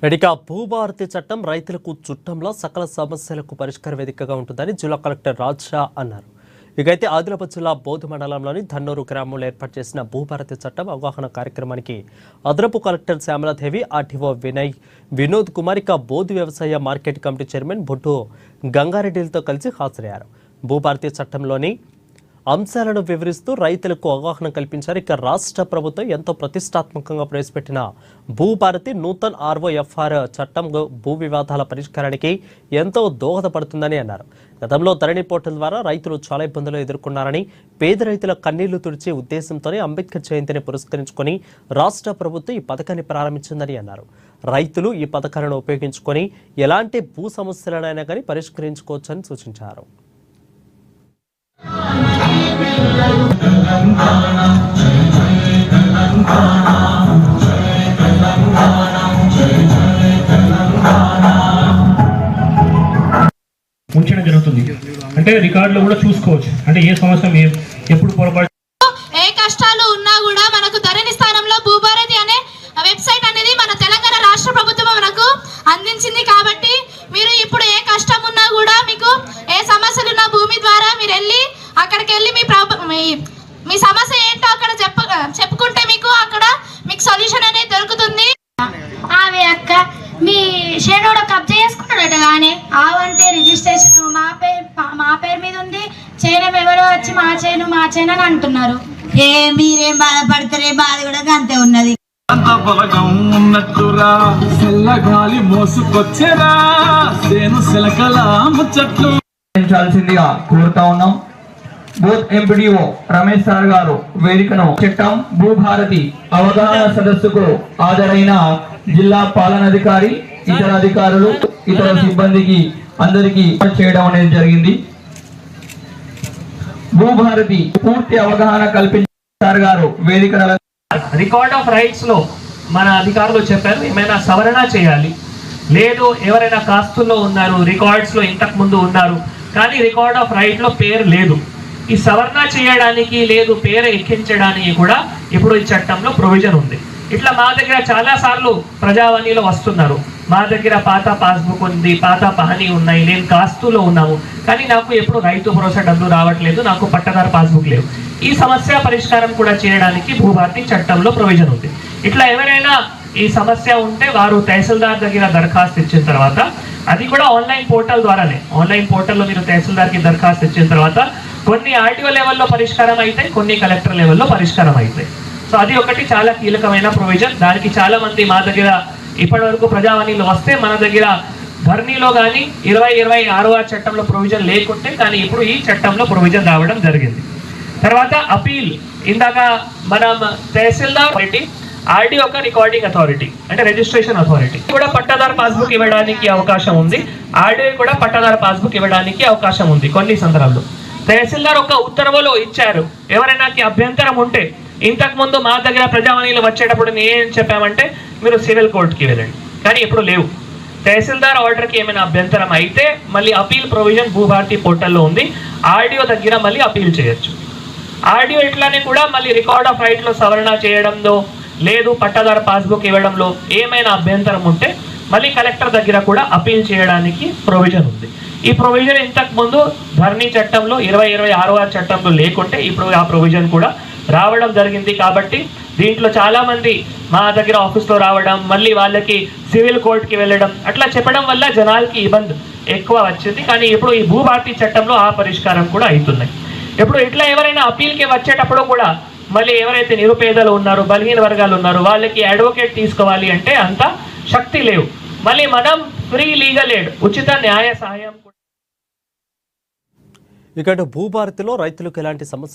ఇక భూభారతి చట్టం రైతులకు చుట్టంలో సకల సమస్యలకు పరిష్కార వేదికగా ఉంటుందని జిల్లా కలెక్టర్ రాజ్షా అన్నారు. ఇకైతే ఆదిలాబాద్ జిల్లా బోధ్ మండలంలోని ధన్నూరు గ్రామంలో ఏర్పాటు చేసిన భూభారతి చట్టం అవగాహన కార్యక్రమానికి అదనపు కలెక్టర్ శ్యామలాదేవి, ఆర్టీఓ వినోద్ కుమార్, ఇక బోధ్ వ్యవసాయ మార్కెట్ కమిటీ చైర్మన్ బొట్టు గంగారెడ్డిలతో కలిసి హాజరయ్యారు. భూభారతి చట్టంలోని అంశాలను వివరిస్తూ రైతులకు అవగాహన కల్పించారు. ఇక రాష్ట్ర ప్రభుత్వం ఎంతో ప్రతిష్టాత్మకంగా ప్రవేశపెట్టిన భూభారతి నూతన్ ఆర్ఓఎఫ్ఆర్ చట్టం భూ వివాదాల పరిష్కారానికి ఎంతో దోహదపడుతుందని అన్నారు. గతంలో ధరణి పోర్టల్ ద్వారా రైతులు చాలా ఇబ్బందులు ఎదుర్కొన్నారని, పేద రైతుల కన్నీళ్లు తుడిచే ఉద్దేశంతోనే అంబేద్కర్ జయంతిని పురస్కరించుకొని రాష్ట్ర ప్రభుత్వం ఈ పథకాన్ని ప్రారంభించిందని అన్నారు. రైతులు ఈ పథకాలను ఉపయోగించుకొని ఎలాంటి భూ సమస్యలనైనా కానీ పరిష్కరించుకోవచ్చని సూచించారు. ఉంచడం జరుగుతుంది. అంటే రికార్డులో కూడా చూసుకోవచ్చు. అంటే ఏ సంవత్సరం ఎప్పుడు పొరపాటు ఏ కష్టాలు ఉన్నా కూడా మనకు ధరణి స్థానంలో భూభారతి అనే వెబ్సైట్ అనేది మన తెలంగాణ రాష్ట్ర ప్రభుత్వం మనకు అందించింది. కాబట్టి మీరు ఇప్పుడు ఏ కష్టం ఉన్నా కూడా, మీకు ఏ సమస్యలు ఉన్న భూమి ద్వారా మీరు వెళ్ళి అక్కడికి వెళ్ళి మీ సమస్య ఏంటో అక్కడ చెప్పుకుంటే మీకు సొల్యూషన్ అనేది దొరుకుతుంది. ఆమె అక్క మీ షేడోడ కబ్జా చేసుకున్నాడట, కానీ ఆవంటే రిజిస్ట్రేషన్ మా పేరు మీద ఉంది, చేయడం ఎవరో వచ్చి మా చేయను అని అంటున్నారు. మీరేం బాధపడతారే, బాధ కూడా అంతే ఉన్నది. ఉన్నట్టురా గాలి మోసుకొచ్చేరా ముచ్చట్లు చాల్సిందిగా కోరుతా ఉన్నాం. బోత్ ఎంపీడీఓ రమేష్ సార్ గారు వేదికను చట్టం భూభారతి అవగాహన సదస్సుకు హాజరైన జిల్లా పాలనాధికారి, ఇతర అధికారులు, ఇతర సిబ్బందికి అందరికీ చేయడం అనేది జరిగింది. భూభారతి పూర్తి అవగాహన కల్పించారు గారు వేదిక. రికార్డ్ ఆఫ్ రైట్స్ లో మన అధికారులు చెప్పారు, ఏమైనా సవరణ చేయాలి. లేదు ఎవరైనా కాస్తుల్లో ఉన్నారు, రికార్డ్స్ లో ఇంతకు ముందు ఉన్నారు, కానీ రికార్డ్ ఆఫ్ రైట్ లో పేరు లేదు. ఈ సవరణ చేయడానికి లేదు పేరు ఎక్కించడానికి కూడా ఇప్పుడు ఈ చట్టంలో ప్రొవిజన్ ఉంది. ఇట్లా మా దగ్గర చాలా సార్లు ప్రజావాణిలో వస్తున్నారు, మా దగ్గర పాత పాస్బుక్ ఉంది, పాత పహని ఉన్నాయి, నేను కాస్తులో ఉన్నాము, కానీ నాకు ఎప్పుడు రైతు భరోసా డబ్బులు రావట్లేదు, నాకు పట్టదారు పాస్బుక్ లేవు. ఈ సమస్య పరిష్కారం కూడా చేయడానికి భూభారతి చట్టంలో ప్రొవిజన్ ఉంది. ఇట్లా ఎవరైనా ఈ సమస్య ఉంటే వారు తహసీల్దార్ దగ్గర దరఖాస్తు ఇచ్చిన తర్వాత, అది కూడా ఆన్లైన్ పోర్టల్ ద్వారానే, ఆన్లైన్ పోర్టల్లో మీరు తహసీల్దార్కి దరఖాస్తు ఇచ్చిన తర్వాత కొన్ని ఆర్టీఓ లెవెల్లో పరిష్కారం అయితే, కొన్ని కలెక్టర్ లెవెల్లో పరిష్కారం అవుతాయి. సో అది ఒకటి చాలా కీలకమైన ప్రొవిజన్. దానికి చాలా మంది మా దగ్గర ఇప్పటి వరకు ప్రజావాణిలో వస్తే మన దగ్గర ధరణిలో కానీ 2026 చట్టంలో ప్రొవిజన్ లేకుంటే, కానీ ఇప్పుడు ఈ చట్టంలో ప్రొవిజన్ రావడం జరిగింది. తర్వాత అపీల్, ఇందాక మనం తహసీల్దార్ ఆర్డీఓ ఒక రికార్డింగ్ అథారిటీ అంటే రిజిస్ట్రేషన్ అథారిటీ కూడా పట్టాదారు పాస్బుక్ ఇవ్వడానికి అవకాశం ఉంది, ఆర్డీఓ కూడా పట్టాదారు పాస్బుక్ ఇవ్వడానికి అవకాశం ఉంది. కొన్ని సందర్భాల్లో తహసీల్దార్ ఒక ఉత్తర్వులో ఇచ్చారు, ఎవరైనా అభ్యంతరం ఉంటే, ఇంతకు ముందు మా దగ్గర ప్రజావాణిలో వచ్చేటప్పుడు ఏం చెప్పామంటే మీరు సివిల్ కోర్టుకి వెళ్ళండి, కానీ ఇప్పుడు లేవు. తహసీల్దార్ ఆర్డర్కి ఏమైనా అభ్యంతరం అయితే మళ్ళీ అపీల్ ప్రొవిజన్ భూభారతి పోర్టల్లో ఉంది, ఆర్డీఓ దగ్గర మళ్ళీ అపీల్ చేయొచ్చు. ఆర్డీఓ ఇట్లానే కూడా మళ్ళీ రికార్డ్ ఆఫ్ రైట్లో సవరణ చేయడంలో, లేదు పట్టాదారు పాస్బుక్ ఇవ్వడంలో ఏమైనా అభ్యంతరం ఉంటే మళ్ళీ కలెక్టర్ దగ్గర కూడా అపీల్ చేయడానికి ప్రొవిజన్ ఉంది. ఈ ప్రొవిజన్ ఇంతకు ముందు ధరణి చట్టంలో 2026 చట్టంలో లేకుంటే ఇప్పుడు ఆ ప్రొవిజన్ కూడా రావడం జరిగింది. కాబట్టి దీంట్లో చాలా మంది మా దగ్గర ఆఫీస్లో రావడం, మళ్ళీ వాళ్ళకి సివిల్ కోర్టుకి వెళ్ళడం, అట్లా చెప్పడం వల్ల జనాలకి ఇబ్బంది ఎక్కువ వచ్చింది. కానీ ఇప్పుడు ఈ భూభారతి చట్టంలో ఆ పరిష్కారం కూడా అవుతున్నాయి. ఇప్పుడు ఇట్లా ఎవరైనా అపీల్కి వచ్చేటప్పుడు కూడా మళ్ళీ ఎవరైతే నిరుపేదలు ఉన్నారో, బలహీన వర్గాలు ఉన్నారో, వాళ్ళకి అడ్వకేట్ తీసుకోవాలి అంటే అంత శక్తి లేవు. మళ్ళీ మనం ఫ్రీ లీగల్ ఎయిడ్, ఉచిత న్యాయ సహాయం. ఇక్కడ భూభారతిలో రైతులకు ఎలాంటి సమస్యలు